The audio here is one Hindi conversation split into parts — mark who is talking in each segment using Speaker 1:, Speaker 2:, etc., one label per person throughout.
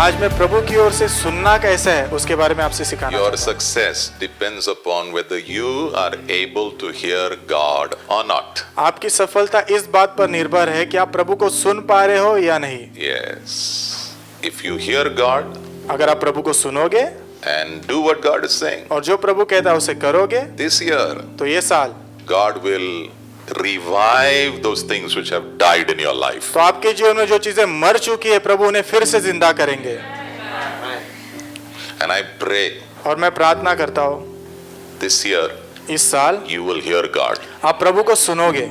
Speaker 1: आज मैं प्रभु की ओर से सुनना कैसा है उसके बारे में आपसे सिखाना
Speaker 2: Your
Speaker 1: चाहता हूं।
Speaker 2: success depends upon whether you are able to hear God or not.
Speaker 1: आपकी सफलता इस बात पर निर्भर है कि आप प्रभु को सुन पा रहे हो या नहीं।
Speaker 2: Yes. If you hear God
Speaker 1: अगर आप प्रभु को सुनोगे
Speaker 2: and do what God is saying,
Speaker 1: और जो प्रभु कहता है उसे करोगे
Speaker 2: this year
Speaker 1: तो ये साल
Speaker 2: God will revive those things which have died in your life.
Speaker 1: तो आपके जीवन में जो चीजें मर चुकी है प्रभु उन्हें फिर से जिंदा करेंगे।
Speaker 2: And I pray
Speaker 1: और मैं प्रार्थना करता हूँ
Speaker 2: this year
Speaker 1: इस साल
Speaker 2: you will hear God.
Speaker 1: आप प्रभु को सुनोगे।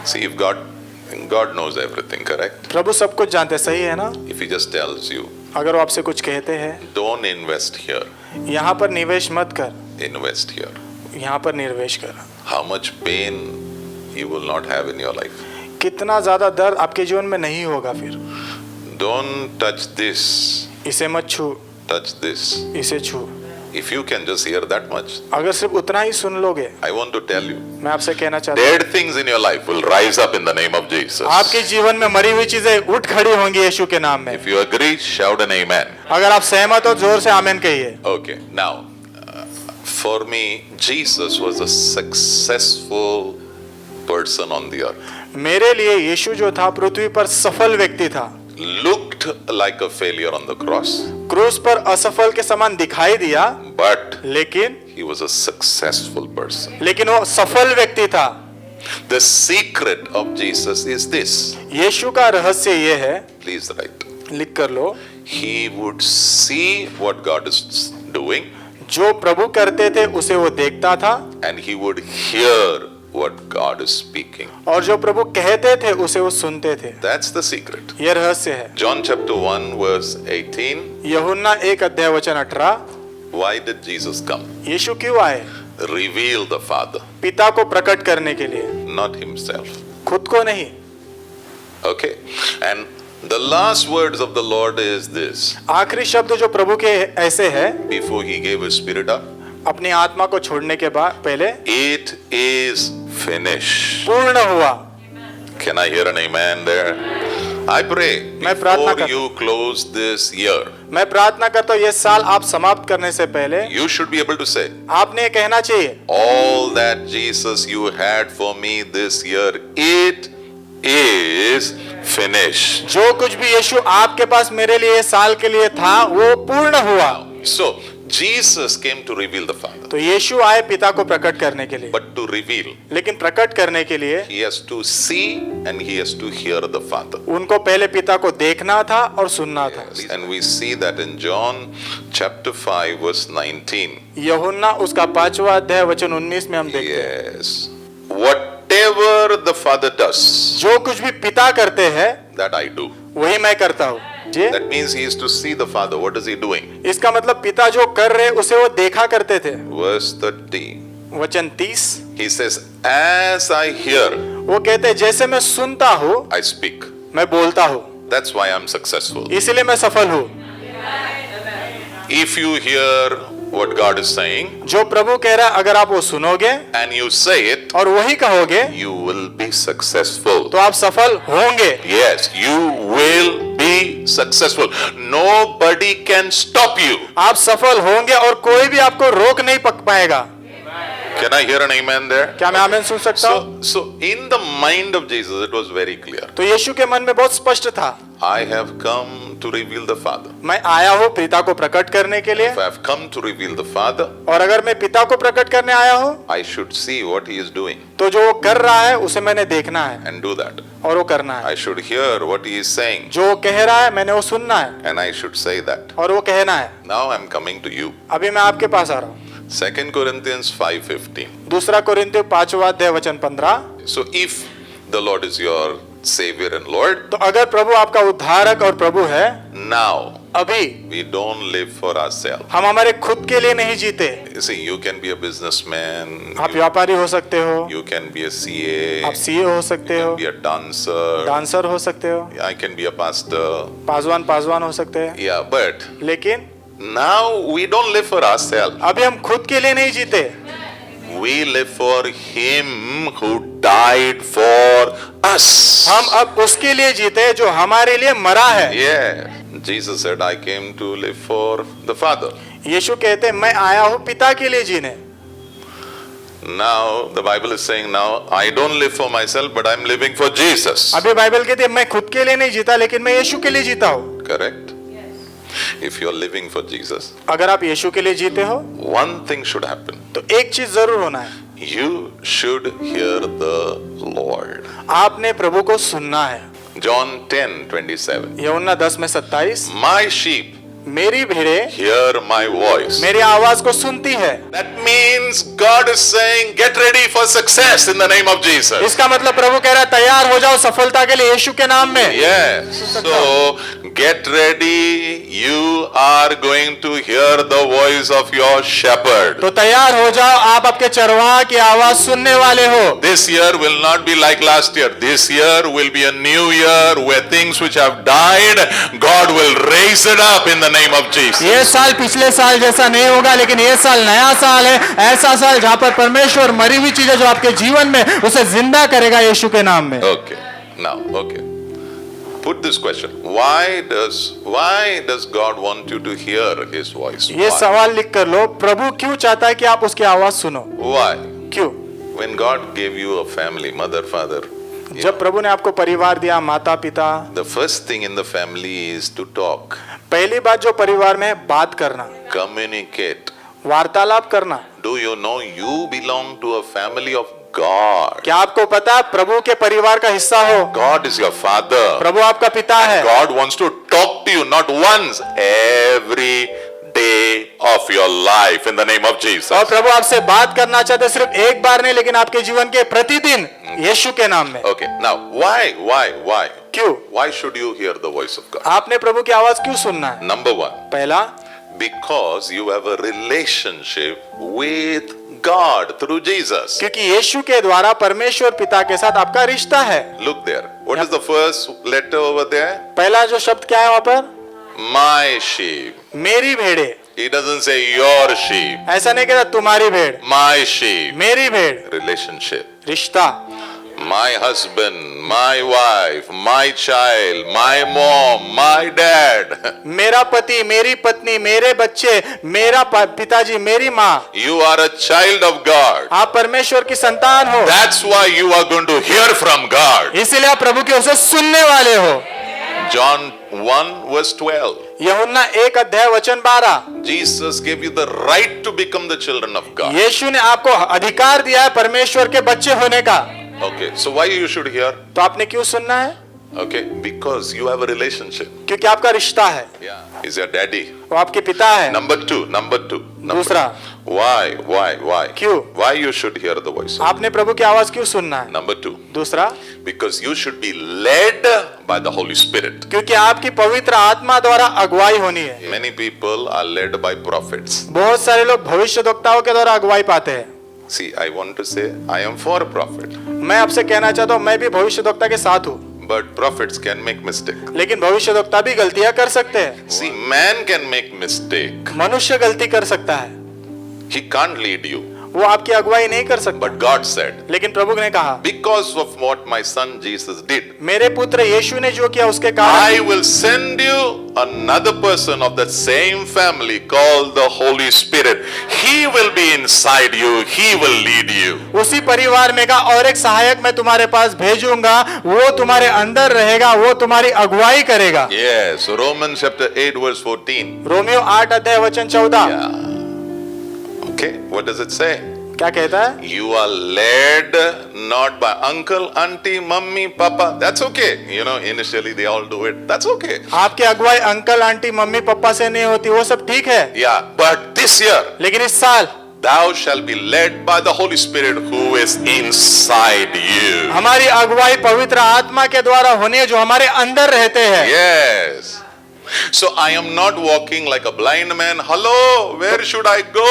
Speaker 2: See, if God knows everything, correct?
Speaker 1: प्रभु सब कुछ जानते हैं, सही है ना?
Speaker 2: If He just tells you,
Speaker 1: अगर वो आपसे कुछ कहते हैं
Speaker 2: don't invest here,
Speaker 1: यहाँ पर निवेश मत कर,
Speaker 2: invest here.
Speaker 1: यहाँ पर निवेश कर।
Speaker 2: How much pain you will not have in your life.
Speaker 1: कितना ज्यादा दर्द आपके जीवन में नहीं होगा फिर।
Speaker 2: Don't touch this,
Speaker 1: इसे मत छू,
Speaker 2: touch this.
Speaker 1: इसे छू।
Speaker 2: If you can just hear that much,
Speaker 1: अगर सिर्फ उतना ही सुन लोगे,
Speaker 2: I want to tell you,
Speaker 1: मैं आपसे कहना चाहता हूँ
Speaker 2: dead things in your life will rise up in the name of Jesus.
Speaker 1: आपके जीवन में मरी हुई चीजें उठ खड़ी होंगी यीशु के नाम में।
Speaker 2: If you agree, shout an amen.
Speaker 1: अगर आप सहमत हो जोर से आमीन कहिए।
Speaker 2: Okay, now, for me, Jesus was a successful person on the earth.
Speaker 1: मेरे लिए यीशु जो था पृथ्वी पर सफल व्यक्ति था।
Speaker 2: Looked like a failure on the cross,
Speaker 1: क्रूस पर असफल के समान दिखाई दिया,
Speaker 2: but
Speaker 1: लेकिन
Speaker 2: he was a successful person.
Speaker 1: वो सफल व्यक्ति था।
Speaker 2: The secret of Jesus is this.
Speaker 1: यीशु का रहस्य ये है,
Speaker 2: Please write.
Speaker 1: लिख कर लो,
Speaker 2: He would see what God is doing,
Speaker 1: जो प्रभु करते थे उसे वो देखता था
Speaker 2: and he would hear what God is speaking.
Speaker 1: और जो प्रभु कहते थे उसे वो सुनते थे।
Speaker 2: That's the secret.
Speaker 1: ये रहस्य है।
Speaker 2: John chapter 1 verse 18.
Speaker 1: यूहन्ना 1:18।
Speaker 2: Why did Jesus come?
Speaker 1: यीशु क्यों आए?
Speaker 2: Reveal the Father,
Speaker 1: पिता को प्रकट करने के लिए,
Speaker 2: not himself.
Speaker 1: खुद को नहीं।
Speaker 2: Okay. And the last words of the Lord is this.
Speaker 1: आखिरी शब्द जो प्रभु के ऐसे है,
Speaker 2: Before he gave his spirit up,
Speaker 1: अपनी आत्मा को छोड़ने के बाद पहले
Speaker 2: it is finished.
Speaker 1: पूर्ण हुआ।
Speaker 2: Can I hear an amen there? I pray
Speaker 1: मैं प्रार्थना
Speaker 2: before
Speaker 1: करता
Speaker 2: you close this year,
Speaker 1: मैं प्रार्थना करता हूँ ये साल आप समाप्त करने से पहले
Speaker 2: you should be able to say,
Speaker 1: आपने ये कहना चाहिए,
Speaker 2: all that Jesus you had for me this year, it is finished.
Speaker 1: जो कुछ भी यीशु आपके पास मेरे लिए साल के लिए था वो पूर्ण हुआ।
Speaker 2: So Jesus came to reveal the Father,
Speaker 1: तो यीशु आए पिता को प्रकट करने के लिए,
Speaker 2: but to reveal,
Speaker 1: लेकिन प्रकट करने के लिए
Speaker 2: he has to see and he has to hear the Father.
Speaker 1: उनको पहले पिता को देखना था और सुनना था।
Speaker 2: And we see that in John chapter 5 verse 19.
Speaker 1: यूहन्ना उसका 5वां अध्याय वचन 19 में हम देखते हैं,
Speaker 2: Yes. Whatever the Father does,
Speaker 1: जो कुछ भी पिता करते हैं
Speaker 2: that I do.
Speaker 1: वही मैं करता हूँ। जी,
Speaker 2: That means he is to see the Father. What is he doing?
Speaker 1: इसका मतलब पिता जो कर रहे उसे वो देखा करते थे।
Speaker 2: Verse 30.
Speaker 1: वचन 30
Speaker 2: He says, as I hear,
Speaker 1: वो कहते हैं जैसे मैं सुनता हूँ
Speaker 2: I speak.
Speaker 1: मैं बोलता हूँ,
Speaker 2: That's why I'm successful.
Speaker 1: इसलिए मैं सफल हूँ।
Speaker 2: If you hear what God is saying
Speaker 1: जो प्रभु कह रहा है अगर आप वो सुनोगे
Speaker 2: and you say it,
Speaker 1: और वही कहोगे
Speaker 2: you will be successful.
Speaker 1: तो आप सफल होंगे।
Speaker 2: Yes, you will be successful. Nobody can stop you.
Speaker 1: आप सफल होंगे और कोई भी आपको रोक नहीं पाएगा।
Speaker 2: Can I hear an amen there?
Speaker 1: क्या मैं आमीन सुन सकता हूँ?
Speaker 2: So in the mind of Jesus, it was very clear.
Speaker 1: तो यीशु के मन में बहुत स्पष्ट था,
Speaker 2: I have come to reveal the Father.
Speaker 1: मैं आया हूँ पिता को प्रकट करने के लिए,
Speaker 2: If I have come to reveal the Father,
Speaker 1: और अगर मैं पिता को प्रकट करने आया हूँ
Speaker 2: I should see what He is doing
Speaker 1: तो जो वो कर रहा है उसे मैंने देखना है
Speaker 2: and do that.
Speaker 1: और वो करना है।
Speaker 2: I should hear what He is saying
Speaker 1: जो वो कह रहा है मैंने वो सुनना है
Speaker 2: and I should say that.
Speaker 1: और वो कहना है।
Speaker 2: Now I'm coming to you.
Speaker 1: अभी मैं आपके पास आ रहा हूँ।
Speaker 2: 2 Corinthians 5:15.
Speaker 1: दूसरा कोरिन्थियों 5वां अध्याय वचन 15।
Speaker 2: So if the Lord is your Savior and Lord,
Speaker 1: तो अगर प्रभु आपका उद्धारक और प्रभु है,
Speaker 2: now
Speaker 1: अभी
Speaker 2: we don't live for ourselves.
Speaker 1: हम हमारे खुद के लिए नहीं जीते।
Speaker 2: You see, you can be a businessman,
Speaker 1: आप व्यापारी हो सकते हो,
Speaker 2: you can be a CA,
Speaker 1: आप सीए हो सकते हो,
Speaker 2: be a dancer,
Speaker 1: डांसर हो सकते हो,
Speaker 2: I can be a pastor.
Speaker 1: Paswan हो सकते हैं,
Speaker 2: Yeah, but
Speaker 1: लेकिन
Speaker 2: now we don't live for ourselves.
Speaker 1: अभी हम खुद के लिए नहीं जीते,
Speaker 2: We live for Him who died for us.
Speaker 1: हम अब उसके लिए जीते जो हमारे लिए मरा है।
Speaker 2: Yeah. Jesus said, I came to live for the Father.
Speaker 1: यीशु कहते मैं आया हूँ पिता के लिए जीने।
Speaker 2: Now the Bible is saying, now I don't live for myself, but I'm living for Jesus.
Speaker 1: अभी बाइबल कहती है मैं खुद के लिए नहीं जीता लेकिन मैं यीशु के लिए जीता हूँ।
Speaker 2: Correct? If you're living for Jesus,
Speaker 1: अगर आप यीशु के लिए जीते हो
Speaker 2: one thing should happen.
Speaker 1: तो एक चीज जरूर होना है,
Speaker 2: You should hear the Lord.
Speaker 1: आपने प्रभु को सुनना है।
Speaker 2: John 10:27.
Speaker 1: यूहन्ना 10:27,
Speaker 2: My sheep
Speaker 1: मेरी भेड़ें
Speaker 2: hear my voice.
Speaker 1: मेरी आवाज को सुनती है।
Speaker 2: That means God is saying, get ready for success in the name of Jesus.
Speaker 1: इसका मतलब प्रभु कह रहा है तैयार हो जाओ सफलता के लिए यीशु के नाम में।
Speaker 2: Yes. So get ready. You are going to hear the voice of your shepherd.
Speaker 1: तो तैयार हो जाओ, आप आपके चरवाहा की आवाज सुनने वाले हो।
Speaker 2: This year will not be like last year. This year will be a new year where things which have died, God will raise it up in the name of Jesus.
Speaker 1: ये साल पिछले साल जैसा नहीं होगा, लेकिन ये साल नया साल है, ऐसा साल जहाँ पर परमेश्वर मरी हुई चीजें जो आपके जीवन में उसे जिंदा करेगा यीशु के नाम में।
Speaker 2: Okay. Now, okay. Put this question. Why does God want you to hear his voice?
Speaker 1: ये
Speaker 2: Why?
Speaker 1: सवाल लिख कर लो, प्रभु क्यों चाहता है कि आप उसकी आवाज सुनो?
Speaker 2: Why?
Speaker 1: क्यों?
Speaker 2: When God gave you a family, mother, father,
Speaker 1: जब प्रभु ने आपको परिवार दिया, माता पिता,
Speaker 2: the first thing in the family is to talk,
Speaker 1: पहली बात जो परिवार में है, बात करना,
Speaker 2: communicate.
Speaker 1: वार्तालाप करना।
Speaker 2: Do you know you belong to a family of God?
Speaker 1: क्या आपको पता है प्रभु के परिवार का हिस्सा हो?
Speaker 2: God is your father.
Speaker 1: प्रभु आपका पिता है।
Speaker 2: God wants to talk to you not once, every day of your life in the name of Jesus.
Speaker 1: और प्रभु आपसे बात करना चाहते सिर्फ एक बार नहीं, लेकिन आपके जीवन के प्रतिदिन यीशु के नाम में।
Speaker 2: Okay, now why?
Speaker 1: क्यों?
Speaker 2: Why should you hear the voice of God?
Speaker 1: आपने प्रभु की आवाज क्यों सुनना है?
Speaker 2: Number one,
Speaker 1: पहला,
Speaker 2: because you have a relationship with God through Jesus.
Speaker 1: क्योंकि यीशु के द्वारा परमेश्वर पिता के साथ आपका रिश्ता है।
Speaker 2: Look there. What is the first letter over there?
Speaker 1: पहला जो शब्द क्या है वहाँ पर?
Speaker 2: My sheep.
Speaker 1: मेरी भेड़े।
Speaker 2: He doesn't say your sheep.
Speaker 1: ऐसा नहीं कहता तुम्हारी भेड़,
Speaker 2: My sheep.
Speaker 1: मेरी भेड़।
Speaker 2: Relationship.
Speaker 1: रिश्ता।
Speaker 2: My husband, my wife, my child, my mom, my dad.
Speaker 1: मेरा पति, मेरी पत्नी, मेरे बच्चे, मेरा पिताजी, मेरी माँ।
Speaker 2: You are a child of God.
Speaker 1: आप परमेश्वर की संतान हो।
Speaker 2: That's why you are going to hear from God.
Speaker 1: इसीलिए आप प्रभु के उसे सुनने वाले हो।
Speaker 2: John 1 verse 12.
Speaker 1: यूहन्ना 1:12।
Speaker 2: Jesus gave you the right to become the children of God.
Speaker 1: यीशु ने आपको अधिकार दिया है परमेश्वर के बच्चे होने का।
Speaker 2: Okay, so why you should hear?
Speaker 1: तो आपने क्यों सुनना है?
Speaker 2: Okay, because you have a relationship.
Speaker 1: क्योंकि आपका रिश्ता है।
Speaker 2: Yeah, he's your daddy.
Speaker 1: वो आपके पिता है।
Speaker 2: Number two.
Speaker 1: दूसरा,
Speaker 2: Why?
Speaker 1: क्यों?
Speaker 2: Why you should hear the voice?
Speaker 1: आपने प्रभु की आवाज क्यों सुनना है?
Speaker 2: Number two,
Speaker 1: दूसरा,
Speaker 2: because you should be led by the Holy Spirit.
Speaker 1: क्योंकि आपकी पवित्र आत्मा द्वारा अगुवाई होनी है।
Speaker 2: Many people are led by prophets.
Speaker 1: बहुत सारे लोग भविष्यद्वक्ताओं के द्वारा अगुवाई पाते हैं।
Speaker 2: See, I want to say I am for a prophet,
Speaker 1: मैं आपसे कहना चाहता हूँ मैं भी भविष्यद्वक्ता के साथ हूँ,
Speaker 2: but prophets can make mistake.
Speaker 1: लेकिन भविष्यद्वक्ता भी गलतियां कर सकते हैं।
Speaker 2: See, man can make mistake.
Speaker 1: मनुष्य गलती कर सकता है,
Speaker 2: He can't lead you.
Speaker 1: वो आपकी अगुवाई नहीं कर सकता।
Speaker 2: But God said,
Speaker 1: लेकिन प्रभु ने कहा,
Speaker 2: because of what my son Jesus did,
Speaker 1: मेरे पुत्र यीशु ने जो किया उसके कारण
Speaker 2: I will send you another person of that same family called the Holy Spirit. He will be inside you. He will lead you.
Speaker 1: उसी परिवार में का और एक सहायक मैं तुम्हारे पास भेजूंगा, वो तुम्हारे अंदर रहेगा, वो तुम्हारी अगुवाई करेगा।
Speaker 2: Yes, Romans chapter 8 verse 14.
Speaker 1: Romeo 8:14।
Speaker 2: Yeah. Okay, what does it say?
Speaker 1: क्या कहता है?
Speaker 2: You are led not by uncle, auntie, mummy, papa. That's okay. You know, initially they all do it. That's okay.
Speaker 1: आपकी अगुवाई अंकल आंटी मम्मी पापा से नहीं होती, वो सब ठीक है,
Speaker 2: Yeah, but this year
Speaker 1: लेकिन इस साल
Speaker 2: thou shall be led by the Holy Spirit who is inside you.
Speaker 1: हमारी अगुवाई पवित्र आत्मा के द्वारा होनी है जो हमारे अंदर रहते हैं।
Speaker 2: Yes. So I am not walking like a blind man. Hello, where should I go?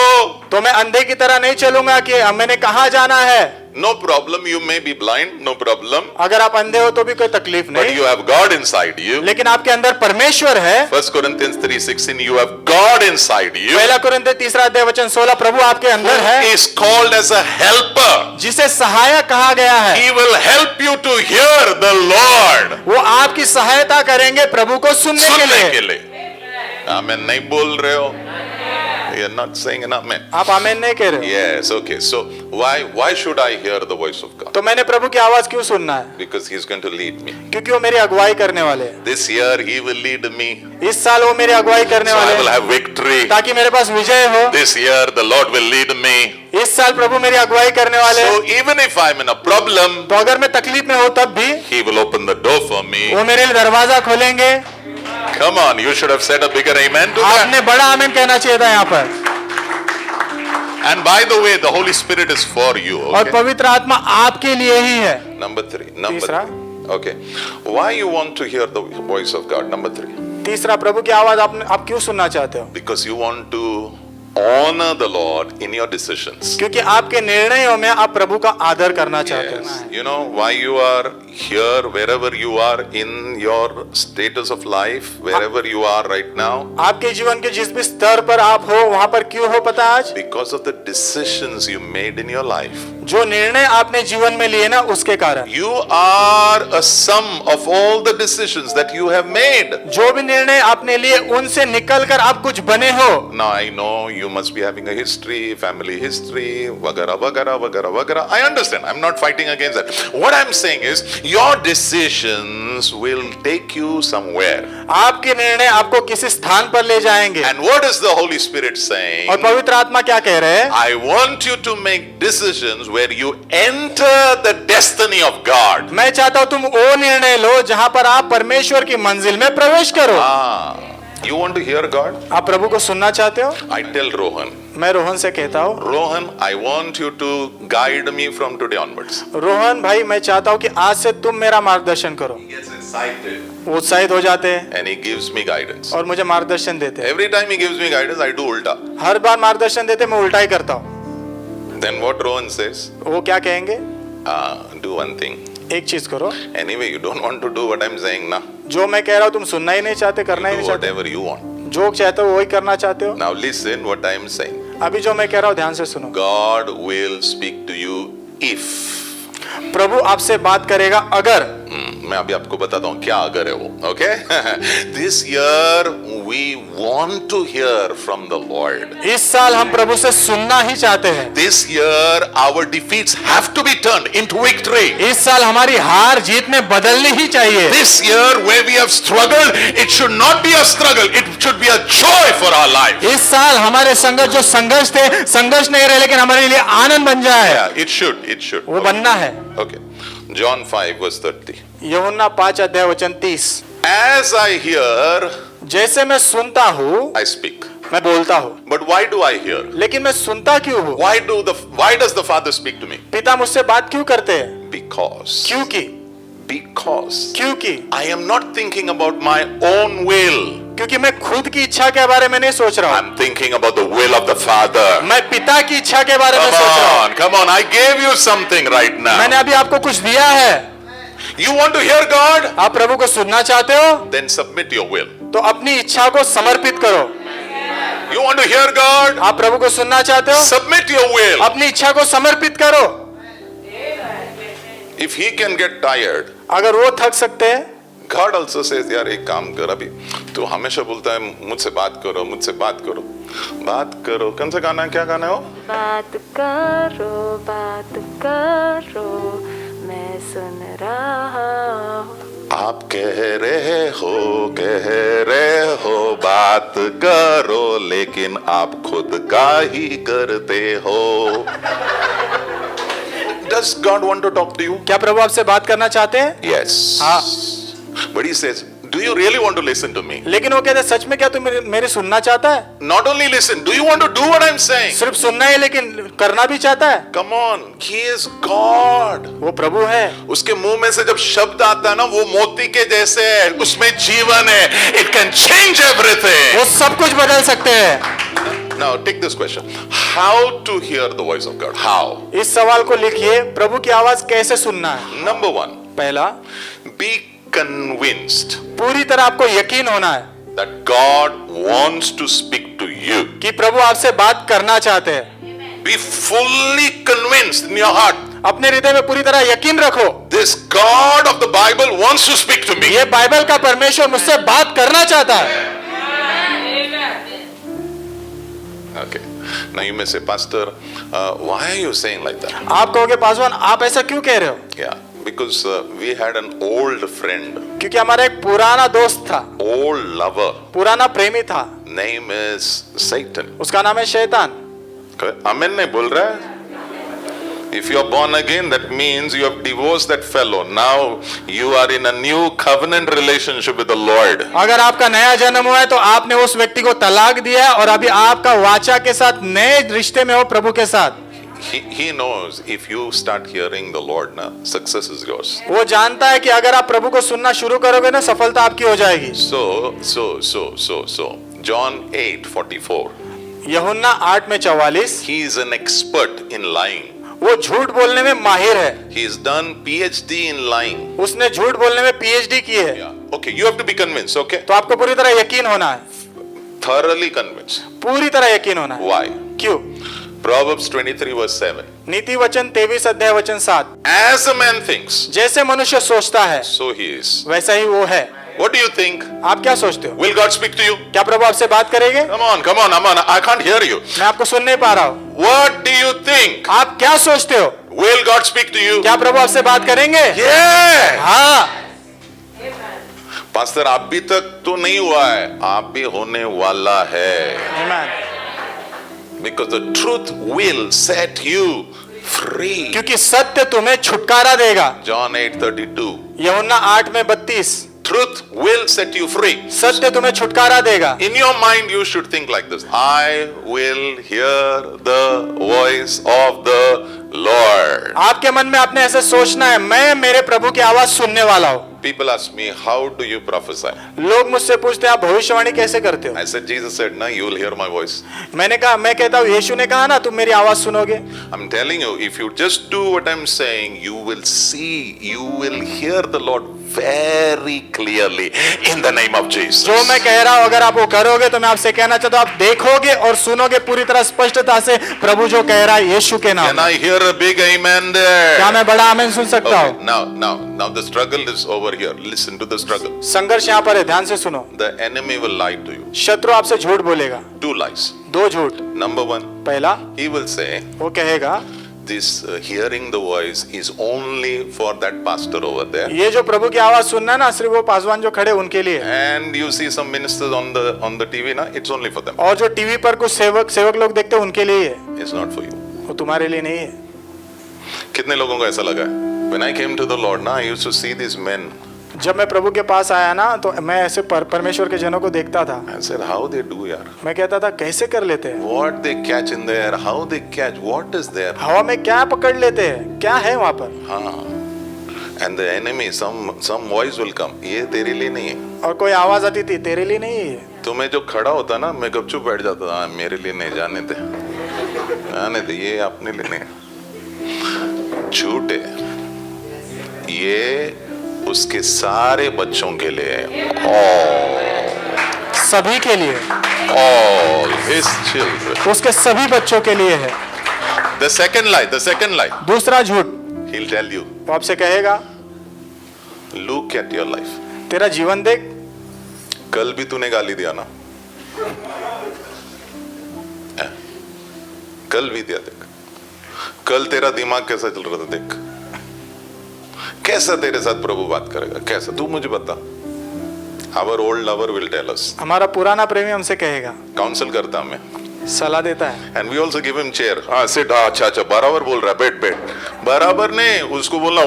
Speaker 1: तो मैं अंधे की तरह नहीं चलूंगा कि मैंने कहाँ जाना है।
Speaker 2: No problem, you may be blind, no problem.
Speaker 1: अगर आप अंधे हो तो भी कोई तकलीफ
Speaker 2: But
Speaker 1: नहीं,
Speaker 2: you have God inside you.
Speaker 1: लेकिन आपके अंदर परमेश्वर है।
Speaker 2: 1 Corinthians 3:16, you have God inside you.
Speaker 1: पहला कुरिन्थियों 3:16 प्रभु आपके अंदर है,
Speaker 2: He is called as a helper.
Speaker 1: जिसे सहायक कहा गया है।
Speaker 2: He will help you to hear the Lord.
Speaker 1: वो आपकी सहायता करेंगे प्रभु को सुनने के लिए।
Speaker 2: आमेन नहीं बोल रहे हो? You're not saying an amen.
Speaker 3: आप आमेन नहीं कह रहे हो।
Speaker 2: Yes, okay. So why should I hear the voice of God?
Speaker 3: तो मैंने प्रभु की आवाज क्यों सुनना है?
Speaker 2: Because He's going to lead me.
Speaker 3: क्योंकि वो मेरी अगुवाई करने वाले हैं।
Speaker 2: This year He will lead me.
Speaker 3: इस साल वो मेरी अगुवाई करने
Speaker 2: So
Speaker 3: वाले
Speaker 2: I will
Speaker 3: हैं
Speaker 2: have victory.
Speaker 3: ताकि मेरे पास विजय हो।
Speaker 2: This year the Lord will lead me.
Speaker 3: इस साल प्रभु मेरी अगुवाई करने वाले हैं।
Speaker 2: So even if I'm in a problem,
Speaker 3: तो अगर मैं तकलीफ में हो तब भी
Speaker 2: He will open the door for me.
Speaker 3: वो मेरे लिए दरवाजा खोलेंगे।
Speaker 2: Come on, you should have said a bigger amen to that.
Speaker 3: आपने बड़ा आमीन कहना चाहिए था यहाँ पर।
Speaker 2: And by the way, the Holy Spirit is for you.
Speaker 3: और
Speaker 2: Okay?
Speaker 3: पवित्र आत्मा आपके लिए ही है।
Speaker 2: Number 3.
Speaker 3: तीसरा।
Speaker 2: Okay. Why you want to hear the voice of God? Number 3.
Speaker 3: तीसरा, प्रभु की आवाज आप क्यों सुनना चाहते हो?
Speaker 2: Because you want to honor the Lord in your decisions.
Speaker 3: क्योंकि आपके निर्णयों में आप प्रभु का आदर करना चाहते
Speaker 2: Yes.
Speaker 3: हो।
Speaker 2: You know why you are here, wherever you are in your status of life, wherever you are right now?
Speaker 3: आपके जीवन के जिस भी स्तर पर आप हो वहां पर क्यों हो पता है आज?
Speaker 2: Because of the decisions you made in your life.
Speaker 3: जो निर्णय आपने जीवन में लिए ना उसके कारण।
Speaker 2: You are a sum of all the decisions that you have made.
Speaker 3: जो भी निर्णय आपने लिए उनसे निकलकर आप कुछ बने हो।
Speaker 2: Now I know you must be having a history, family history, वगैरह वगैरह वगैरह वगैरह. I understand. I'm not fighting against that. What I'm saying is your decisions will take you somewhere.
Speaker 3: आपके निर्णय आपको किसी स्थान पर ले जाएंगे।
Speaker 2: And what is the Holy Spirit saying?
Speaker 3: और पवित्र आत्मा क्या कह रहे हैं?
Speaker 2: I want you to make decisions where you enter the destiny of God.
Speaker 3: मैं चाहता हूं तुम वो निर्णय लो जहां पर आप परमेश्वर की मंजिल में प्रवेश करो।
Speaker 2: You want to hear God?
Speaker 3: आप प्रभु को सुनना चाहते हो?
Speaker 2: I tell Rohan,
Speaker 3: मैं रोहन से कहता हूँ,
Speaker 2: Rohan, I want you to guide me from today onwards.
Speaker 3: Rohan भाई मैं चाहता हूँ कि आज से तुम मेरा मार्गदर्शन करो।
Speaker 2: He gets excited
Speaker 3: वो उत्साहित हो जाते हैं
Speaker 2: and he gives me guidance.
Speaker 3: और मुझे मार्गदर्शन देते हैं।
Speaker 2: Every time he gives me guidance, I do ulta.
Speaker 3: हर बार मार्गदर्शन देते मैं उल्टा ही करता हूँ।
Speaker 2: Then what Rohan says?
Speaker 3: वो क्या कहेंगे?
Speaker 2: Do one thing.
Speaker 3: एक चीज करो,
Speaker 2: Anyway, you don't want to do what I'm saying, na?
Speaker 3: जो मैं कह रहा हूँ तुम सुनना ही नहीं चाहते, करना ही
Speaker 2: Do
Speaker 3: नहीं चाहते,
Speaker 2: whatever you want.
Speaker 3: जो चाहते हो वही करना चाहते हो।
Speaker 2: Now listen what I'm saying.
Speaker 3: अभी जो मैं कह रहा हूँ ध्यान से सुनो।
Speaker 2: God will speak to you if.
Speaker 3: प्रभु आपसे बात करेगा अगर।
Speaker 2: मैं अभी आपको बताता हूँ क्या अगर है वो, okay? This year we want to hear from the Lord.
Speaker 3: इस साल हम प्रभु से सुनना ही चाहते हैं।
Speaker 2: This year our defeats have to be turned into victory.
Speaker 3: इस साल हमारी हार जीत में बदलनी ही चाहिए।
Speaker 2: This year where we have struggled, it should not be a struggle, it should be a joy for our life.
Speaker 3: इस साल हमारे संघर्ष जो संघर्ष थे, संघर्ष नहीं रहे लेकिन हमारे लिए आनंद बन जाए।
Speaker 2: Yeah, it should.
Speaker 3: वो बनना है।
Speaker 2: Okay. John 5 verse 30.
Speaker 3: यूहन्ना 5 अध्याय वचन 30।
Speaker 2: As I hear,
Speaker 3: जैसे मैं सुनता हूँ
Speaker 2: I speak.
Speaker 3: मैं बोलता हूँ,
Speaker 2: But why do I hear?
Speaker 3: लेकिन मैं सुनता क्यों हूँ?
Speaker 2: Why does the Father speak to me?
Speaker 3: पिता मुझसे बात क्यों करते हैं?
Speaker 2: Because
Speaker 3: क्योंकि
Speaker 2: I am not thinking about my own will.
Speaker 3: क्योंकि मैं खुद की इच्छा के बारे में नहीं सोच रहा हूँ,
Speaker 2: I'm thinking about the will of the Father.
Speaker 3: मैं पिता की इच्छा के बारे में सोच रहा हूँ।
Speaker 2: Come on, I gave you something right now.
Speaker 3: मैंने अभी आपको कुछ दिया है।
Speaker 2: You want to hear God?
Speaker 3: आप प्रभु को सुनना चाहते हो
Speaker 2: Then submit your will.
Speaker 3: तो अपनी इच्छा को समर्पित करो।
Speaker 2: You want to hear God?
Speaker 3: आप प्रभु को सुनना चाहते हो,
Speaker 2: Submit your will.
Speaker 3: अपनी इच्छा को समर्पित करो।
Speaker 2: If he can get tired,
Speaker 3: अगर वो थक सकते हैं,
Speaker 2: God also says, यार एक काम कर अभी, तू हमेशा बोलता है मुझसे बात करो। कौन सा गाना है, क्या गाना है वो?
Speaker 4: बात करो मैं सुन रहा हूँ।
Speaker 2: आप कह रहे हो बात करो, लेकिन आप खुद का ही करते हो। Does God want to talk to you?
Speaker 3: क्या प्रभु आपसे बात करना चाहते हैं?
Speaker 2: Yes.
Speaker 3: हाँ।
Speaker 2: But he says, do you really want to listen to me?
Speaker 3: लेकिन वो कहते हैं सच में क्या तू मेरी सुनना चाहता है?
Speaker 2: Not only listen, do you want to do what I'm saying?
Speaker 3: सिर्फ सुनना ही लेकिन करना भी चाहता है?
Speaker 2: Come on, he is God.
Speaker 3: वो प्रभु है।
Speaker 2: उसके मुंह में से जब शब्द आता है ना, वो मोती के जैसे है, उसमें जीवन है. It can change everything.
Speaker 3: वो सब कुछ बदल सकते हैं।
Speaker 2: Now take this question. How to hear the voice of God? How?
Speaker 3: इस सवाल को लिखिए, प्रभु की आवाज कैसे सुनना है?
Speaker 2: Number 1,
Speaker 3: पहला,
Speaker 2: be convinced
Speaker 3: पूरी तरह आपको यकीन होना है
Speaker 2: that God wants to speak to you.
Speaker 3: कि प्रभु आपसे बात करना चाहते हैं।
Speaker 2: Be fully convinced in your heart.
Speaker 3: अपने हृदय में पूरी तरह यकीन रखो,
Speaker 2: This God of the Bible wants to speak to me.
Speaker 3: ये बाइबल का परमेश्वर मुझसे बात करना चाहता है।
Speaker 2: Okay. Now you may say, Pastor, why are you saying like that?
Speaker 3: आप कहोगे पासवान आप ऐसा क्यों कह रहे हो?
Speaker 2: Yeah, because we had an old friend,
Speaker 3: क्योंकि हमारा एक पुराना दोस्त था,
Speaker 2: old lover.
Speaker 3: पुराना प्रेमी था,
Speaker 2: Name is Satan.
Speaker 3: उसका नाम है शैतान।
Speaker 2: Amen नहीं बोल रहा है? If you are born again, that means you have divorced that fellow. Now you are in a new covenant relationship with the Lord.
Speaker 3: अगर आपका नया जन्म हुआ है तो आपने उस व्यक्ति को तलाक दिया है और अभी आपका वाचा के साथ नए रिश्ते में हो प्रभु के साथ।
Speaker 2: He knows if you start hearing the Lord, na, success is yours.
Speaker 3: वो जानता है कि अगर आप प्रभु को सुनना शुरू करोगे ना सफलता आपकी हो जाएगी।
Speaker 2: So, John 8:44.
Speaker 3: यूहन्ना 8:44।
Speaker 2: He is an expert in lying.
Speaker 3: वो झूठ बोलने में माहिर है।
Speaker 2: He has done PhD in lying.
Speaker 3: उसने झूठ बोलने में PhD की है।
Speaker 2: Yeah. Okay, you have to be convinced. Okay.
Speaker 3: तो आपको पूरी तरह यकीन होना है,
Speaker 2: Thoroughly convinced.
Speaker 3: पूरी तरह यकीन होना है।
Speaker 2: Why?
Speaker 3: क्यों?
Speaker 2: Proverbs 23:7.
Speaker 3: नीति वचन 23:7।
Speaker 2: As a man thinks,
Speaker 3: जैसे मनुष्य सोचता है
Speaker 2: so he is.
Speaker 3: वैसा ही वो है।
Speaker 2: What do you think?
Speaker 3: आप क्या सोचते हो?
Speaker 2: Will God speak to you?
Speaker 3: क्या प्रभु आपसे बात करेंगे?
Speaker 2: Come on. I can't hear you.
Speaker 3: मैं आपको सुन नहीं पा रहा हूँ।
Speaker 2: What do you think?
Speaker 3: आप क्या सोचते हो?
Speaker 2: Will God speak to you?
Speaker 3: क्या प्रभु आपसे बात करेंगे?
Speaker 2: Yeah.
Speaker 3: हाँ।
Speaker 2: पास्टर अभी तक तो नहीं हुआ है, आप भी होने वाला है।
Speaker 3: Amen.
Speaker 2: Because the truth will set you free.
Speaker 3: क्योंकि सत्य तुम्हें छुटकारा देगा।
Speaker 2: John 8:32.
Speaker 3: यूहन्ना 8:32।
Speaker 2: Truth will set you free.
Speaker 3: सत्य तुम्हें छुटकारा देगा।
Speaker 2: In your mind you should think like this. I will hear the voice of the Lord.
Speaker 3: आपके मन में आपने ऐसे सोचना है, मैं मेरे प्रभु की आवाज सुनने वाला हूँ।
Speaker 2: People ask me, how do you prophesy?
Speaker 3: लोग मुझसे पूछते हैं आप भविष्यवाणी कैसे करते हो?
Speaker 2: I said, Jesus said, no, you will hear my voice.
Speaker 3: मैं कहता हूँ यीशु ने कहा ना तुम मेरी आवाज सुनोगे।
Speaker 2: I'm telling you, if you just do what I'm saying, you will see, you will hear the Lord very clearly in the name of Jesus.
Speaker 3: जो मैं कह रहा हूँ अगर आप वो करोगे तो मैं आपसे कहना चाहता हूँ आप देखोगे और सुनोगे पूरी तरह स्पष्टता से प्रभु जो कह रहा है यीशु के नाम।
Speaker 2: Can I hear a big amen there?
Speaker 3: क्या मैं बड़ा आमीन सुन सकता हूँ?
Speaker 2: Okay, now the struggle is over here. Listen to the struggle.
Speaker 3: संघर्ष यहाँ पर है, ध्यान से सुनो।
Speaker 2: The enemy will lie to you.
Speaker 3: शत्रु आपसे झूठ बोलेगा।
Speaker 2: Two lies.
Speaker 3: दो झूठ।
Speaker 2: Number one,
Speaker 3: पहला
Speaker 2: he will say,
Speaker 3: वो कहेगा
Speaker 2: this hearing the voice is only for that pastor over there.
Speaker 3: ये जो प्रभु की आवाज सुनना है ना सिर्फ वो पासवान जो खड़े उनके लिए है।
Speaker 2: And you see some ministers on the TV, na, it's only for them.
Speaker 3: और जो टीवी पर कुछ सेवक लोग देखते हैं उनके लिए ही है,
Speaker 2: It's not for you.
Speaker 3: वो तुम्हारे लिए नहीं है।
Speaker 2: कितने लोगों को ऐसा लगा है? When I came to the Lord, na, I used to see these men.
Speaker 3: जब मैं प्रभु के पास आया ना तो मैं ऐसे परमेश्वर के जनों को देखता था।
Speaker 2: I said, how they do, yaar?
Speaker 3: मैं कहता था कैसे कर लेते हैं?
Speaker 2: What they catch in the air, how they catch, what is there?
Speaker 3: हवा में क्या पकड़ लेते हैं? क्या है वहाँ पर?
Speaker 2: हाँ. And the enemy, some voice will come. ये तेरे लिए नहीं है.
Speaker 3: और कोई आवाज आती थी तेरे लिए नहीं है।
Speaker 2: तुम्हें जो खड़ा होता ना, मैं गपचुप बैठ जाता था, मेरे लिए नहीं, जाने दे, ये अपने लिए नहीं। झूठ है ये, उसके सारे बच्चों के लिए है,
Speaker 3: सभी के लिए,
Speaker 2: all his children.
Speaker 3: उसके सभी बच्चों के लिए है।
Speaker 2: The second lie,
Speaker 3: दूसरा झूठ,
Speaker 2: he'll tell you,
Speaker 3: वो आपसे कहेगा
Speaker 2: look at your life.
Speaker 3: तेरा जीवन देख,
Speaker 2: कल भी तूने गाली दिया ना, कल भी दिया, देख कल तेरा दिमाग कैसा चल रहा था, देख कैसा तेरे साथ प्रभु बात करेगा, कैसा, तू मुझे बता। Our old lover will tell us.
Speaker 3: हमारा पुराना प्रेमी हमसे कहेगा,
Speaker 2: काउंसिल करता हमें,
Speaker 3: सलाह देता है।
Speaker 2: and we also give him chair. हाँ sit, हाँ अच्छा बराबर बोल रहा है, बैठ बराबर नहीं, उसको बोलना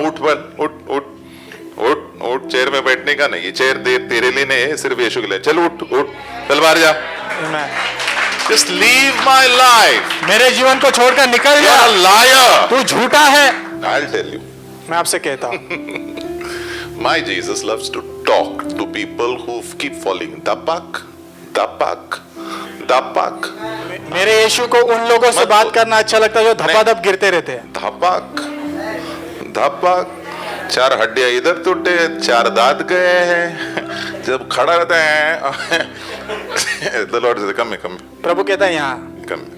Speaker 2: उठ चेयर में बैठने का नहीं, ये चेयर तेरे लिए नहीं है, सिर्फ यीशु के लिए। चल उठ चल बाहर जा, just leave my life.
Speaker 3: मेरे जीवन को छोड़कर निकल
Speaker 2: You
Speaker 3: जा,
Speaker 2: are a liar.
Speaker 3: तू झूठा है।
Speaker 2: I'll tell you.
Speaker 3: मैं आपसे कहता हूँ
Speaker 2: My Jesus loves to talk to people who keep falling. Dapak.
Speaker 3: मेरे यीशु को उन लोगों से बात करना अच्छा लगता है जो धपाधप गिरते रहते हैं।
Speaker 2: धपक 4 हड्डियां इधर टूटे, 4 दांत गए हैं, जब खड़ा रहता है The Lord says, come here.
Speaker 3: प्रभु कहता है यहाँ,
Speaker 2: Come here.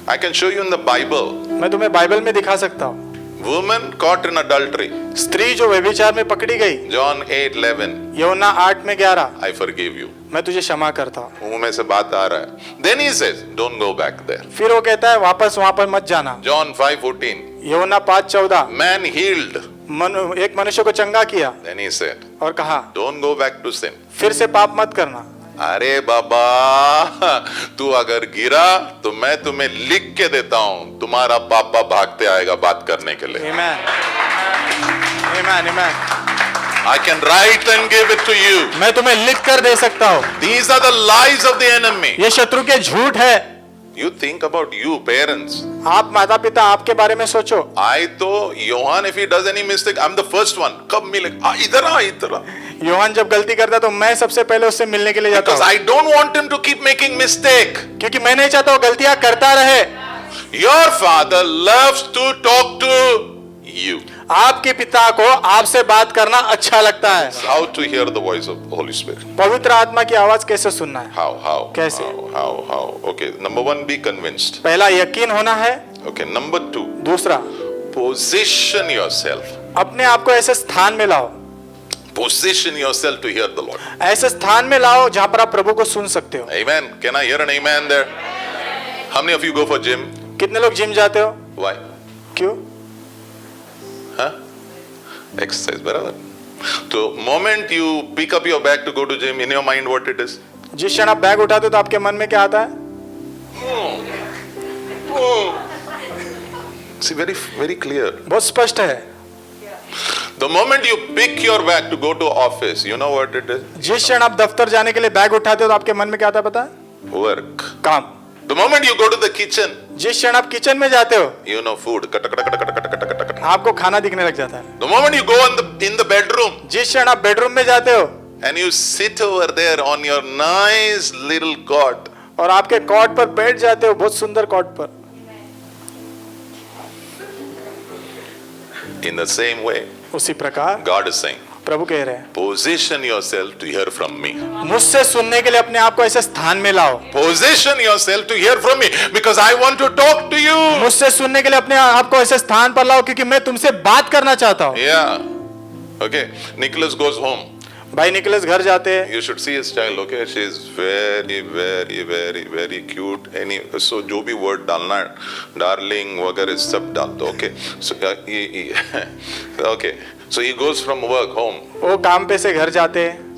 Speaker 2: I can show you in the Bible.
Speaker 3: मैं तुम्हें बाइबल में दिखा सकता हूँ।
Speaker 2: Woman caught in adultery.
Speaker 3: स्त्री जो व्यभिचार में पकड़ी गई,
Speaker 2: John 8:11.
Speaker 3: यूहन्ना 8:11
Speaker 2: I forgive you.
Speaker 3: मैं तुझे क्षमा करता हूँ।
Speaker 2: मुंह में से बात आ रहा है. Then he says, don't go back there.
Speaker 3: फिर वो कहता है वापस वहां पर मत जाना।
Speaker 2: John 5:14.
Speaker 3: यूहन्ना 5:14
Speaker 2: Man healed.
Speaker 3: एक मनुष्य को चंगा किया
Speaker 2: Then he said,
Speaker 3: और कहा
Speaker 2: don't go back to sin.
Speaker 3: फिर से पाप मत करना।
Speaker 2: अरे बाबा, तू अगर गिरा तो मैं तुम्हें लिख के देता हूं, तुम्हारा पापा भागते आएगा बात करने के लिए.
Speaker 3: आमेन आमेन आमेन।
Speaker 2: I can write and give it to you.
Speaker 3: मैं तुम्हें लिख कर दे सकता हूँ।
Speaker 2: These are the lies of the enemy.
Speaker 3: ये शत्रु के झूठ है।
Speaker 2: You think about you parents.
Speaker 3: आप माता पिता आपके बारे में सोचो।
Speaker 2: I तो Yohan, if he does any mistake, I'm the first one. कब मिलेगा? इधर आ.
Speaker 3: योहान जब गलती करता है तो मैं सबसे पहले उससे मिलने के लिए जाता
Speaker 2: Because
Speaker 3: हूँ,
Speaker 2: I don't want him to keep making mistake.
Speaker 3: क्योंकि मैं नहीं चाहता वो गलतियां करता रहे।
Speaker 2: Your father loves to talk to you.
Speaker 3: आपके पिता को आपसे बात करना अच्छा लगता है।
Speaker 2: How to hear the voice of Holy Spirit?
Speaker 3: पवित्र आत्मा की आवाज कैसे सुनना है?
Speaker 2: How?
Speaker 3: कैसे?
Speaker 2: How? Okay, number 1, be convinced.
Speaker 3: पहला यकीन होना है।
Speaker 2: Okay, number 2,
Speaker 3: दूसरा
Speaker 2: position yourself.
Speaker 3: अपने आप को ऐसे स्थान में लाओ,
Speaker 2: Position yourself to hear the Lord.
Speaker 3: ऐसे स्थान में लाओ जहां पर आप प्रभु को सुन सकते हो।
Speaker 2: Amen. Can I hear an amen there? How many of you go for gym?
Speaker 3: कितने लोग जिम जाते हो?
Speaker 2: Why?
Speaker 3: क्यों?
Speaker 2: Huh? Exercise, बराबर. तो moment you pick up your bag to go to gym, in your mind what it is?
Speaker 3: जिस क्षण आप बैग उठाते हो तो आपके मन में क्या आता है?
Speaker 2: See, very clear.
Speaker 3: बहुत स्पष्ट है।
Speaker 2: The moment you pick your bag to go to office, you know what it is?
Speaker 3: जिस क्षण आप दफ्तर जाने के लिए बैग उठाते हो तो आपके मन में क्या आता है पता है?
Speaker 2: Work.
Speaker 3: काम।
Speaker 2: The moment you go to the kitchen,
Speaker 3: जिस क्षण आप किचन में जाते हो
Speaker 2: you know food. Kata, kata, kata, kata, kata, kata, kata.
Speaker 3: आपको खाना दिखने लग जाता है।
Speaker 2: The moment you go in the bedroom
Speaker 3: जिस क्षण आप बेडरूम में जाते हो
Speaker 2: and you sit over there on your nice little cot,
Speaker 3: और आपके कॉट पर बैठ जाते हो, बहुत सुंदर कॉट पर,
Speaker 2: in the same way,
Speaker 3: उसी प्रकार
Speaker 2: God is saying,
Speaker 3: प्रभु कह रहे हैं
Speaker 2: position yourself to hear from me.
Speaker 3: मुझसे सुनने के लिए अपने आप को ऐसे स्थान में लाओ।
Speaker 2: Position yourself to hear from me because I want to talk to you.
Speaker 3: मुझसे सुनने के लिए अपने आप को ऐसे स्थान पर लाओ क्योंकि मैं तुमसे बात करना चाहता हूँ।
Speaker 2: Yeah. Okay. Nicholas goes home.
Speaker 3: भाई निकलस घर जाते हैं।
Speaker 2: You should see his child. Okay, she is very, very, very, very cute. So जो भी word डालना है, darling वगैरह सब डाल दो. Okay. So okay. So he goes from work home.
Speaker 3: वो काम पे से घर जाते हैं,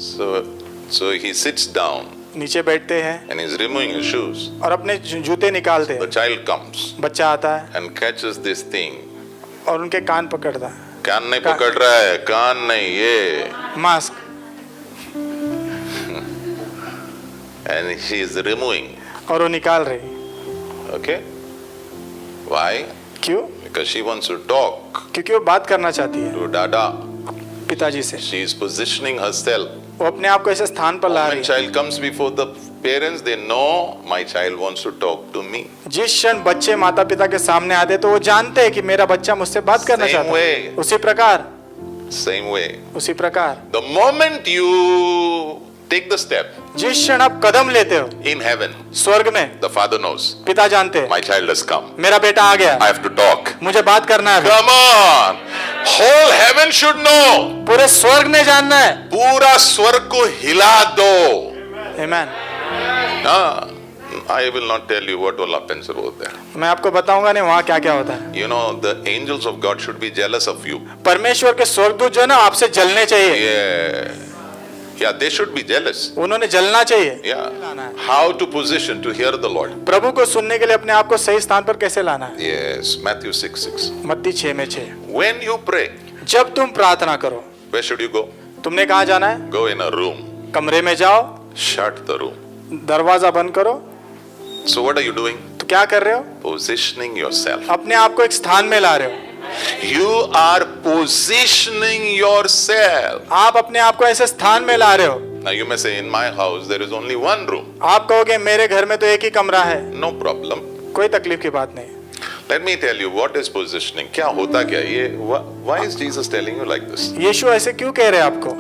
Speaker 2: So he sits down
Speaker 3: नीचे बैठते हैं
Speaker 2: and he's removing his shoes.
Speaker 3: और अपने जूते निकालते
Speaker 2: The
Speaker 3: हैं।
Speaker 2: child comes
Speaker 3: बच्चा आता है
Speaker 2: and catches this thing.
Speaker 3: और उनके कान पकड़ता है।
Speaker 2: कान नहीं पकड़ रहा है, कान नहीं, ये.
Speaker 3: Mask.
Speaker 2: And she is removing.
Speaker 3: और वो निकाल रही।
Speaker 2: Okay. Why?
Speaker 3: क्यों?
Speaker 2: Because she wants to talk
Speaker 3: क्योंकि वो बात करना चाहती है
Speaker 2: to Dada.
Speaker 3: पिताजी से।
Speaker 2: She is positioning herself.
Speaker 3: वो अपने आप को ऐसे स्थान पर ला रही
Speaker 2: When
Speaker 3: है।
Speaker 2: child comes before the parents, they know my child wants to talk to me.
Speaker 3: जिस क्षण बच्चे माता पिता के सामने आते तो वो जानते हैं कि मेरा बच्चा मुझसे बात करना
Speaker 2: Same
Speaker 3: चाहता है।
Speaker 2: way.
Speaker 3: उसी प्रकार
Speaker 2: Same way.
Speaker 3: उसी प्रकार
Speaker 2: The moment you take the step
Speaker 3: जिस क्षण आप कदम लेते हो
Speaker 2: in heaven,
Speaker 3: स्वर्ग में,
Speaker 2: the Father knows
Speaker 3: पिता जानते हैं
Speaker 2: my child has come.
Speaker 3: मेरा बेटा आ गया,
Speaker 2: I have to talk.
Speaker 3: मुझे बात करना है।
Speaker 2: Come on. Whole heaven should know.
Speaker 3: पूरे स्वर्ग ने जानना है।
Speaker 2: पूरा स्वर्ग को हिला दो.
Speaker 3: आमेन।
Speaker 2: I will not tell you what will happen over there.
Speaker 3: मैं आपको बताऊंगा नहीं वहाँ क्या क्या होता है।
Speaker 2: You know, the angels of God should be jealous of you.
Speaker 3: परमेश्वर के स्वर्गदूत जो है ना आपसे जलने चाहिए।
Speaker 2: Yeah, they should be jealous.
Speaker 3: उन्होंने जलना चाहिए।
Speaker 2: Yeah. How to position to hear the Lord.
Speaker 3: प्रभु को सुनने के लिए अपने आप को सही स्थान पर कैसे लाना है।
Speaker 2: Yes, Matthew 6:6.
Speaker 3: मत्ती 6:6।
Speaker 2: When you pray,
Speaker 3: जब तुम प्रार्थना करो,
Speaker 2: where should you go?
Speaker 3: तुमने कहाँ जाना है?
Speaker 2: Go in a room.
Speaker 3: कमरे में जाओ,
Speaker 2: Shut the room.
Speaker 3: दरवाजा बंद करो।
Speaker 2: So what are you doing?
Speaker 3: तो क्या कर रहे हो?
Speaker 2: Positioning yourself.
Speaker 3: अपने आप को एक स्थान में ला रहे हो।
Speaker 2: You are positioning yourself.
Speaker 3: आप अपने आप को ऐसे स्थान में ला रहे हो।
Speaker 2: Now you may say, in my house there is only one room.
Speaker 3: आप कहोगे मेरे घर में तो एक ही कमरा है,
Speaker 2: No problem.
Speaker 3: कोई तकलीफ की बात नहीं।
Speaker 2: Let me tell you what is positioning. क्या होता क्या ये? Why is Jesus telling you like this?
Speaker 3: यीशु ऐसे क्यों कह रहे हैं आपको?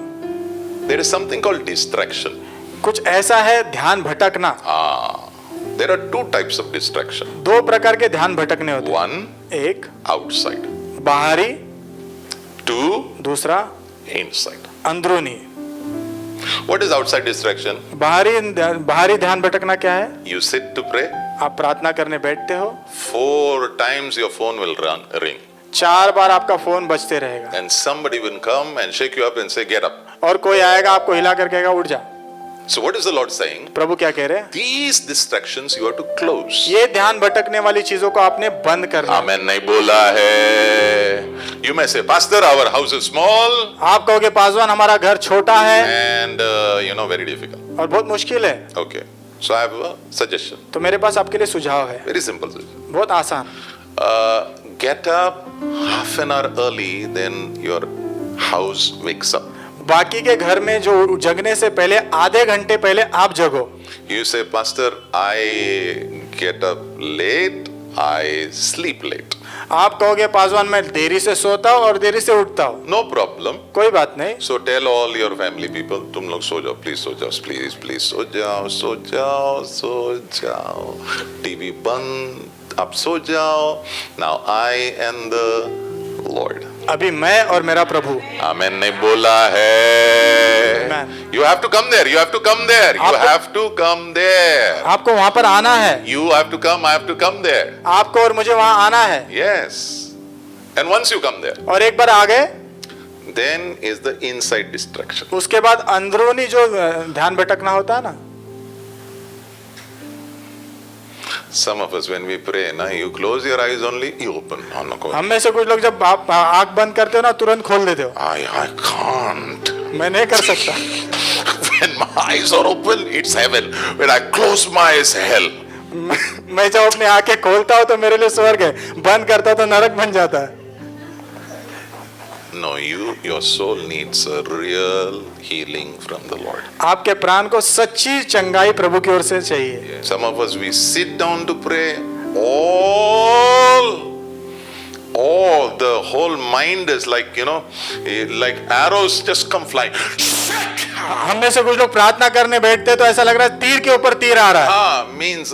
Speaker 2: There is something called distraction.
Speaker 3: कुछ ऐसा है ध्यान भटकना।
Speaker 2: There are two types of distraction.
Speaker 3: दो प्रकार के ध्यान भटकने होते हैं।
Speaker 2: One,
Speaker 3: एक
Speaker 2: outside.
Speaker 3: बाहरी,
Speaker 2: Two,
Speaker 3: दूसरा
Speaker 2: inside.
Speaker 3: अंदरूनी।
Speaker 2: What is outside distraction?
Speaker 3: बाहरी ध्यान भटकना क्या है?
Speaker 2: You sit to pray.
Speaker 3: आप प्रार्थना करने बैठते हो,
Speaker 2: 4 times your phone will ring.
Speaker 3: 4 बार आपका फोन बजते रहेगा
Speaker 2: And somebody will come and shake you up and say, get up.
Speaker 3: और कोई आएगा आपको हिला कर कहेगा उठ जा।
Speaker 2: So what is the Lord saying?
Speaker 3: प्रभु क्या कह रहे हैं?
Speaker 2: These distractions you have to close.
Speaker 3: ये ध्यान भटकने वाली चीजों को आपने बंद करना है।
Speaker 2: Amen नहीं बोला है। You may say, Pastor, our house is small
Speaker 3: आप कहोगे पासवान हमारा घर छोटा है
Speaker 2: and very difficult.
Speaker 3: और बहुत मुश्किल है।
Speaker 2: Okay. So I have a suggestion.
Speaker 3: तो मेरे पास आपके लिए सुझाव है,
Speaker 2: Very simple suggestion.
Speaker 3: बहुत आसान।
Speaker 2: Get up half an hour early, then your house wakes up.
Speaker 3: बाकी के घर में जो जगने से पहले आधे घंटे पहले आप जगो।
Speaker 2: You say, Pastor, I get up late, I sleep late.
Speaker 3: आप कहोगे पासवान मैं देरी से सोता हूँ और देरी से उठता हूँ।
Speaker 2: No problem.
Speaker 3: कोई बात नहीं।
Speaker 2: So tell all your family people, तुम लोग सो जाओ, please सो जाओ, please सो जाओ, सो जाओ, सो जाओ, टीवी बंद, आप सो जाओ. Now I am the Lord.
Speaker 3: अभी मैं और मेरा प्रभु।
Speaker 2: Amen नहीं बोला है.
Speaker 3: Amen.
Speaker 2: You have to come there. You have to come there. You
Speaker 3: आपको-
Speaker 2: have to come there.
Speaker 3: आपको वहां पर आना है।
Speaker 2: You have to come. I have to come there.
Speaker 3: आपको और मुझे वहां आना है।
Speaker 2: Yes. And once you come there,
Speaker 3: और एक बार आ गए,
Speaker 2: then is the inside distraction.
Speaker 3: उसके बाद अंदरूनी जो ध्यान भटकना होता है ना,
Speaker 2: Some of us, when we pray, na, you close your eyes only, you open. Oh, no,
Speaker 3: हम में से कुछ लोग जब आप आंख बंद करते हो ना तुरंत खोल देते हो।
Speaker 2: I can't.
Speaker 3: मैं नहीं कर सकता।
Speaker 2: When my eyes are open, it's heaven. When I close my eyes, hell.
Speaker 3: मैं जब अपनी आंखें खोलता हूँ तो मेरे लिए स्वर्ग है, बंद करता तो नरक बन जाता है।
Speaker 2: No, your soul needs a real healing from the Lord.
Speaker 3: आपके प्राण को सच्ची चंगाई प्रभु की ओर से चाहिए।
Speaker 2: Some of us, we sit down to pray. The whole mind is like, like arrows just come flying.
Speaker 3: हम में से कुछ लोग प्रार्थना करने बैठते तो ऐसा लग रहा है तीर के ऊपर तीर आ रहा है।
Speaker 2: Means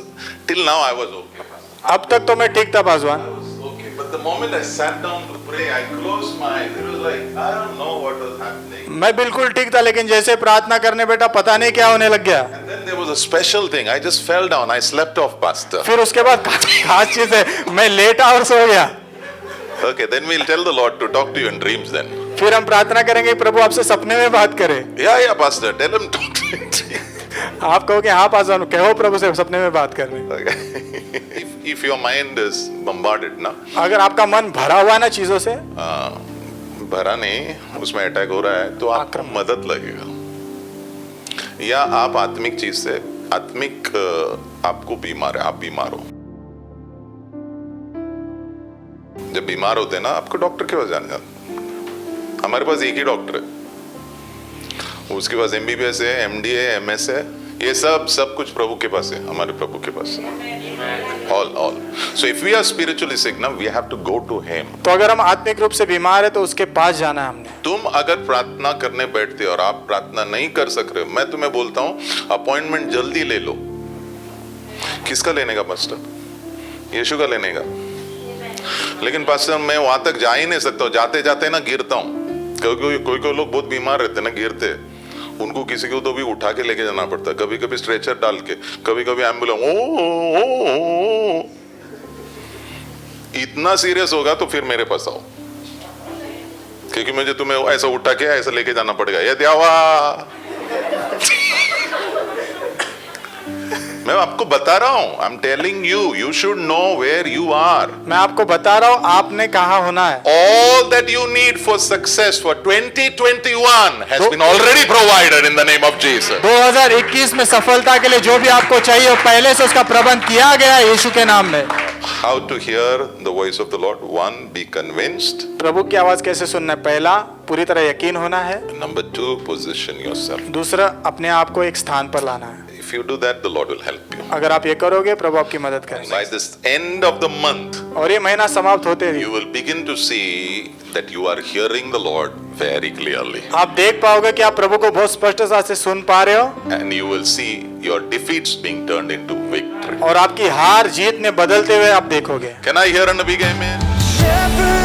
Speaker 2: till now I was okay.
Speaker 3: अब तक तो मैं ठीक था Paswan,
Speaker 2: Okay, but the moment I sat down to pray, I closed my eyes. It was like, I don't know what was happening.
Speaker 3: मैं बिल्कुल ठीक था, लेकिन जैसे प्रार्थना करने बैठा पता नहीं क्या होने लग गया।
Speaker 2: And then there was a special thing. I just fell down. I slept off, Pastor.
Speaker 3: फिर उसके बाद खास चीज है, मैं लेटा और सो गया।
Speaker 2: Okay, then we'll tell the Lord to talk to you in dreams then.
Speaker 3: फिर हम प्रार्थना करेंगे प्रभु आपसे सपने में बात करे।
Speaker 2: Yeah, Pastor. Tell him to talk to you in dreams.
Speaker 3: आप कहोगे हाँ पासवान, कहो प्रभु से सपने में बात करने।
Speaker 2: Okay. If your mind is bombarded, ना,
Speaker 3: अगर आपका मन भरा हुआ है ना चीजों से,
Speaker 2: भरा नहीं, उसमें अटैक हो रहा है, तो आपको मदद लगेगा। या आप आत्मिक चीज से, आपको बीमार है, आप बीमार हो। जब बीमार होते हैं ना, आपको डॉक्टर के पास जाने जाते। हमारे पास एक ही डॉक्टर है, उसके पास MBBS है, MD है, MS है, ये सब कुछ प्रभु के पास है, हमारे प्रभु के पास है। All. So if we are spiritually sick now, we have to go to him.
Speaker 3: तो अगर हम आत्मिक रूप से बीमार है तो उसके पास जाना है हमने।
Speaker 2: तुम अगर प्रार्थना करने बैठते हो और आप प्रार्थना नहीं कर सक रहे हो, मैं तुम्हें बोलता हूं अपॉइंटमेंट जल्दी ले लो। किसका लेने का पास्टर? यीशु का लेने का। लेकिन पास्टर मैं वहां तक जा ही नहीं सकता हूं, जाते जाते ना गिरता हूं। कोई लोग बहुत बीमार रहते ना, गिरते, उनको किसी को तो भी उठा के लेके जाना पड़ता है, कभी कभी स्ट्रेचर डाल के, कभी कभी एम्बुलेंस। इतना सीरियस होगा तो फिर मेरे पास आओ, क्योंकि मुझे तुम्हें ऐसा उठा के ऐसा लेके जाना पड़ेगा। ये द्यावा मैं आपको बता रहा हूं, I am telling you should know where you are.
Speaker 3: मैं आपको बता रहा हूं आपने कहां होना है।
Speaker 2: All that you need for success for 2021 has been already provided in the name of Jesus.
Speaker 3: 2021 में सफलता के लिए जो भी आपको चाहिए वो पहले से उसका प्रबंध किया गया है यीशु के नाम में।
Speaker 2: How to hear the voice of the Lord? 1, be convinced.
Speaker 3: प्रभु की आवाज कैसे सुनना है? पहला, पूरी तरह यकीन होना है।
Speaker 2: Number 2, position yourself.
Speaker 3: दूसरा, अपने आप को एक स्थान पर लाना है।
Speaker 2: If you do that, the Lord will help you.
Speaker 3: अगर आप ये करोगे प्रभु आपकी मदद करेंगे।
Speaker 2: By this end of the month,
Speaker 3: और ये महीना समाप्त होते ही
Speaker 2: you will begin to see that you are hearing the Lord very clearly.
Speaker 3: आप देख पाओगे कि आप प्रभु को बहुत स्पष्टता से सुन पा रहे हो,
Speaker 2: And you will see your defeats being turned into victory.
Speaker 3: और आपकी हार जीत में बदलते हुए आप देखोगे।
Speaker 2: Can I hear a big amen?
Speaker 5: Shepherd